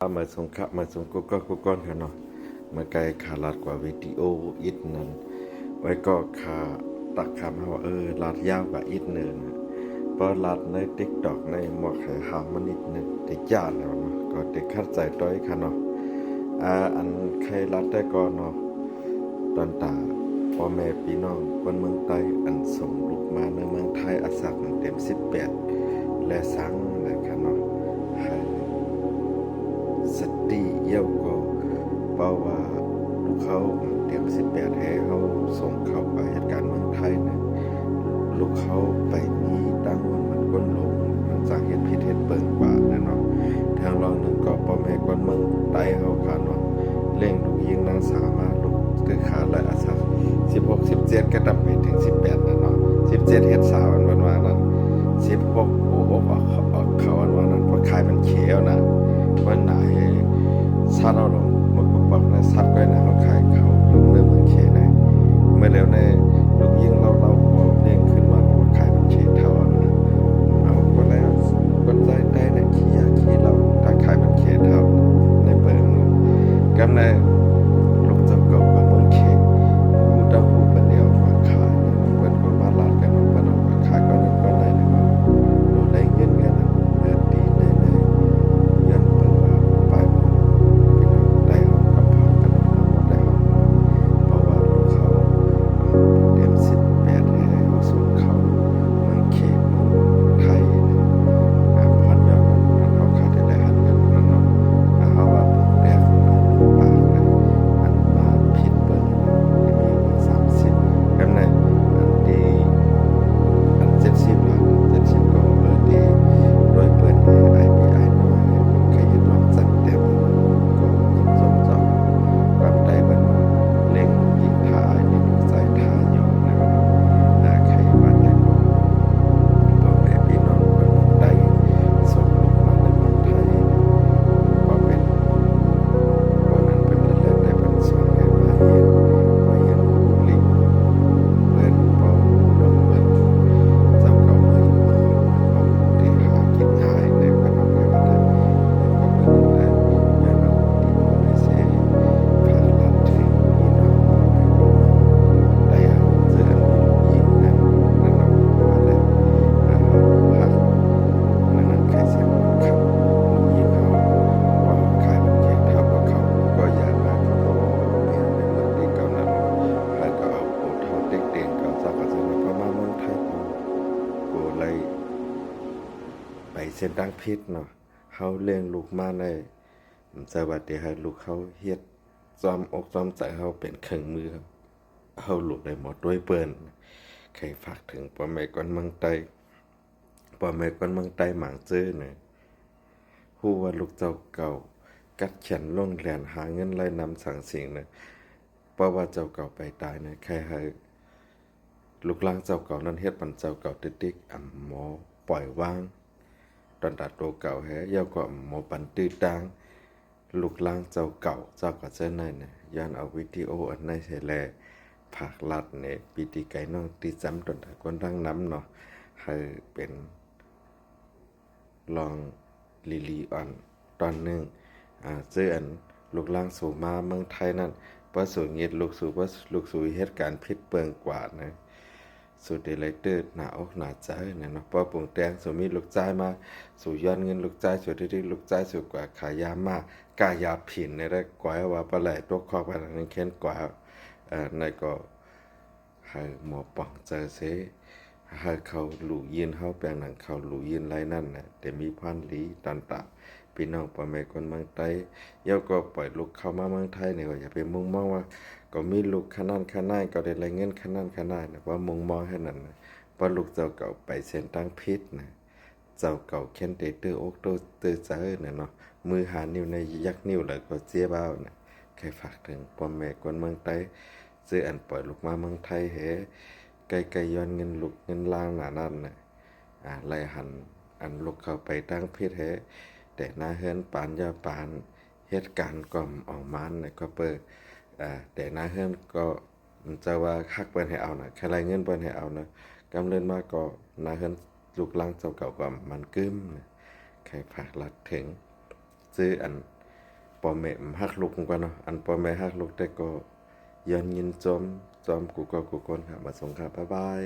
มาส่งขะมาส่งกูก้อนกันเนาะมาไกลขาลาดกว่าวิดีโออิดนั้นไว้ก็ขาตักคำว่าลาดยาวกว่าอิดหนึ่งเพราะลาดในติ๊กตอกในหมวกไข่หามันนิดนึงติดยาแล้วเนาะก็ติดคัดใจต้อยค่ะเนาะอันใครลาดได้ก็เนาะตอนตาพ่อแม่พี่น้องคนเมืองใต้อันส่งลูกมาในเมืองไทยอาศักเต็ม18และสังนะคะเนาะสติเยี่ยวก็เป้าว่าลูกเขาเตรียม18ให้เขาส่งเข้าไปเหตุการณ์เมืองไทยนะลูกเขาไปมีตั้งวันมันก้นลงมันสร้างเหตุพิษเหตุเปิงกว่านะเนาะทางรองหนึ่งก็พ่อแม่คนเมืองใต้เขาค่ะเนาะเล่งลูกยิงนางสามารถลูกคือขาและอาศัก16 17ก็ดำไปถึง18นะเนาะ17เฮ็ดสาววันว่านั้น16โอ้ออกเขาวันนั้นเพราะคายมันเขียวนะวันไหนสัตว์เราลงมันก็บอกนะสัตว์ก็นะเขาขายเขาลุงเนื้อเมืองเขนะเมื่อแล้วในลูกยิงเราก็เด้งขึ้นมาก็ว่าขายมันเขเท่านะเอาก็แล้วคนใจได้ในขี้ยาขี้เราถ้าขายมันเขเท่าในเปิงเนาะกำในลูกเจ้าเก่าก็เมืองเขผู้เต้าผู้เป็นเดียวมาขายนะเปิ้นก็มาลาดกันเนาะเปิ้นเอามาขายก็นึงก็ได้นะว่าดูแลเงินกันนะดีในยันเปิ้นว่าไปได้เฮากับพากันได้เฮาเพราะว่าลูกเขาเต็ม18ให้เขาส่งเขาเมืองเขตเมืองไทยนะพันยอดมันเอาค่าได้หันกันนั่นเนาะเฮาว่าปแดกปากนะอันมาผิดเบิ่งที่มีว่า30กำไดอันที่อัน70ล้าน70ก็ดีโดยเปิดให้ IPI น้อยใครยึดรอบจัดเต็มก็ยิงจบจบความได้เบิ่นว่าเล็งยิงท่าในลูกใจท่าอยู่นะครับใครว่าได้ก็พ่อแม่พี่น้องคนใดส่งลูกมาในเมืองไทยก็เป็นวันนั้นเป็นเรื่องได้เป็นส่วนให้มาเห็นก็เห็นผู้ลิงเปิดเป่าลมเปิดเจ้าก็มือเอาที่หากินง่ายในขนมในวันนั้นก็เป็นแหละอย่าเอาที่โมได้เสียผ่านลัดถึงพี่น้องพ่อแม่คนเมืองได้เอาเสื้อยิงนั้นนั่นเอาว่าแล้วเอาหักนั่นนั่นใครเสียงมันขับลูกยิงเขาว่าขายมันเก่งเท่ากับเขาก็อย่ามาเขาก็ไม่เอาในเมืองที่เก่านั้นให้ก็เอาโอเท่าเด็กๆเขาสักกะสนเพราะมาเมืองไทยกูเลยไปเส้นทางพิษเนาะเฮาเลี้ยงลูกมาในสวัสดีให้ลูกเขาเฮ็ดซ้อมอกซ้อมใจเฮาเป็นเครื่องมือครับเฮาลูกได้หมดด้วยเปิ้นใครฝากถึงพ่อแม่คนเมืองใต้พ่อแม่คนเมืองใต้หมางซื่อเนี่ยฮู้ว่าลูกเจ้าเก่ากัดเขียนลงแหลนหาเงินไล่นำสั่งสิ่งเนี่ยเพราะว่าเจ้าเก่าไปตายเนี่ยใครให้ลูกหลานเจ้าเก่านั้นเฮ็ดปันเจ้าเก่าติ๊กๆหมอปล่อยวางตอนตัดโตเก่าแฮยาวก็หมอปันตื้อตางลูกหลานเจ้าเก่าเจ้าก็เจ้านั่นน่ะย้อนเอาวิดีโออันนั้นใส่แลภาครัฐเนี่ยปีติไก่น้องตีจำตนตะคนดังน้ำเนาะให้เป็นลองลีออนตอนหนึงซื้ออันลูกหลานสู่มาเมืองไทยนั่นบ่สู่เงียดลูกสู่บ่ลูกสู่เหตุการณ์ผิดเปิงกว่านะสู่เดไลเตอร์หน้าอกหน้าใจเนี่ยเนาะพอปรุงแต่งสู่มีลูกจ่ายมาสู่ย้อนเงินลูกจ่ายสู่ที่ลูกจ่ายสู่กว่าขายยามากกายาผินในได้กว่าว่าปลาไหลตกคอกไปนั้นเข็นกว่าในก็ให้หมอป้องเจอเสให้เขาหลู่ยินเฮาแปลงหนังเขาหลู่ยินไรนั่นน่ะแต่มีพันลีตันตะพี่น้องพ่อแม่คนเมืองใต้เดี๋ยวก็ปล่อยลูกเข้ามาเมืองไทยเนี่ยก็อย่าไปมุ่งมองว่าก็มีลูกขนาดขนาดก็ได้รายเงินขนาดขนาดนะว่ามุ่งมองให้นั่นนะเพราะลูกเจ้าเก่าไปเส้นทางพิษนะเจ้าเก่าเข็นเตเตออกโตเตอเจอเนี่ยเนาะมือหานิ้วในยักนิ้วแล้วก็เจี๊ยบเอานะใครฝากถึงพ่อแม่คนเมืองใต้ซื้ออันปล่อยลูกมาเมืองไทยไกลๆย้อนเงินลูกเงินล่างหนานั่นน่ะไล่หันอันลูกเข้าไปตั้งพิษแต่หน้าเฮือนปานยาปานเหตุการณ์ก่อมออกมันน่ะก็เปิดแต่หน้าเฮือนก็จะว่าคักเปิ้นให้เอาน่ะแค่รายเงินเปิ้นให้เอานะกำเนินมาก็หน้าเฮือนลูกหลานเจ้าเก่าก็มันกึ้มนะใครฝากรัดถึงซื้ออัน พ่อแม่ฮักลูกกว่าเนาะอันพ่อแม่ฮักลูกแต่ก็ย้อนยินจอมกูก็กูก่อนครับมาส่งครับบ๊ายบาย